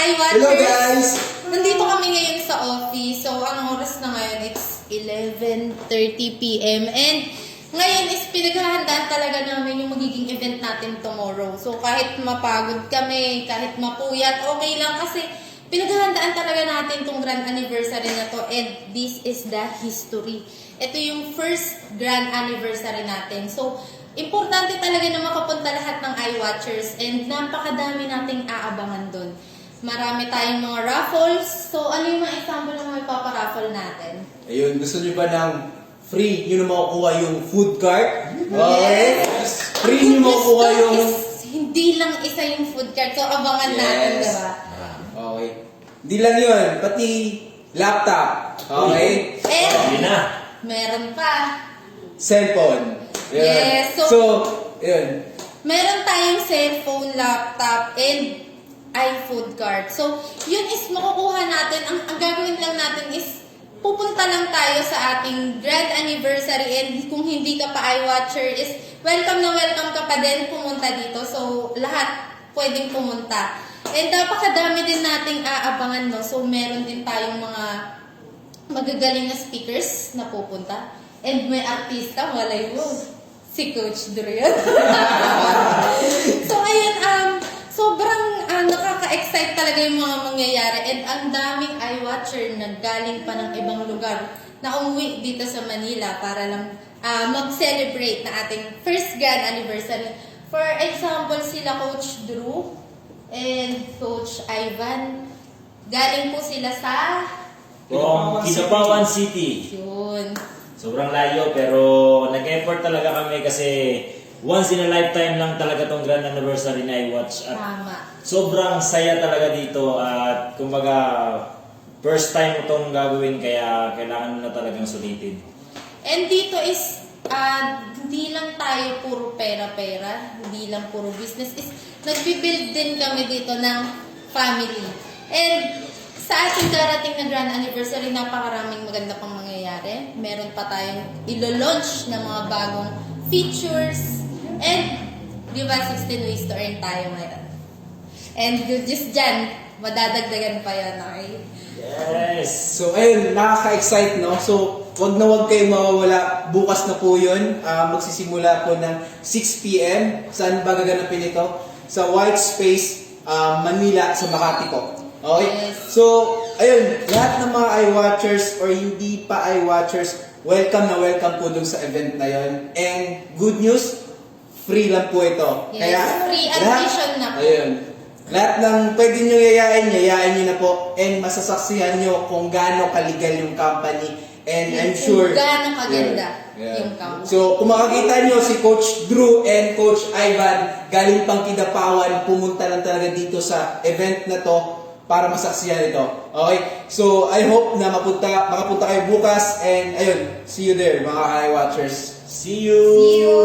iWatchers! Hello guys! Nandito kami ngayon sa office. So, ang oras na ngayon, it's 11:30 p.m. And ngayon is pinaghahandaan talaga namin yung magiging event natin tomorrow. So, kahit mapagod kami, kahit mapuyat, okay lang kasi pinaghahandaan talaga natin tong grand anniversary na to. And this is the history. Ito yung first grand anniversary natin. So, importante talaga na makapunta lahat ng iWatchers and napakadami nating aabangan doon. Marami tayong mga raffles. So, ano yung mga example ng mga ipaparaffle natin? Ayun, gusto nyo ba ng free nyo na makukuha yung food cart? Okay? Yes! Free nyo makukuha yung... Hindi lang isa yung food cart. So, abangan natin, diba? Okay. Hindi lang yun, pati laptop. Okay? And, meron pa. Cellphone. Yun. Yes, So, yun. Meron tayong cellphone, laptop, and iFood card. So, yun is makukuha natin. Ang gagawin lang natin is pupunta lang tayo sa ating grand anniversary and kung hindi ka pa iWatcher is welcome na welcome ka pa din pumunta dito. So, lahat pwedeng pumunta. And napakadami din nating aabangan, no? So, meron din tayong mga magagaling na speakers na pupunta. And may artista, malay mo. Si Coach Drew yun. So, ayun, sobrang nakaka-excite talaga yung mga mangyayari. And ang daming iWatcher na galing pa ng ibang lugar na umuwi dito sa Manila para lang mag-celebrate na ating first grand anniversary. For example, sila Coach Drew and Coach Ivan. Galing po sila sa... From Kidapawan City. Yun. Sobrang layo pero nag-effort talaga kami kasi once in a lifetime lang talaga tong grand anniversary na iWatch. At Tama. sobrang saya talaga dito at kumbaga first time mo itong gagawin kaya kailangan mo na talagang sulitin. And dito is hindi lang tayo puro pera-pera, hindi lang puro business, is nagbi-build din kami dito ng family. And sa ating darating na grand anniversary, napakaraming maganda pang mangyayari. Meron pa tayong ilo-launch ng mga bagong features. And, di ba, 16 ways to earn tayo ngayon. And good news dyan, madadagdagan pa yan, okay? Yes! So, ayun, nakaka-excite, no? So, wag na wag kayong mawawala. Bukas na po yun. Magsisimula po ng 6 p.m. Saan ba gaganapin ito? Sa White Space, Manila, sa Makati po. Okay? Yes. So, ayun, lahat ng mga iWatchers or hindi pa iWatchers, welcome na welcome po dun sa event na yon. And good news, free lang po ito. Yes, free admission na po. Ayun. Lahat ng pwede nyo yayain nyo na po. And masasaksihan nyo kung gaano kaligal yung company. And I'm sure... Kung gaano kaganda yung company. So, kung makakita nyo si Coach Drew and Coach Ivan, galing pang Kidapawan, pumunta lang talaga dito sa event na to para masaksihan ito. Okay? So, I hope na makapunta kayo bukas. And ayun, see you there, mga iWatchers. See you! See you!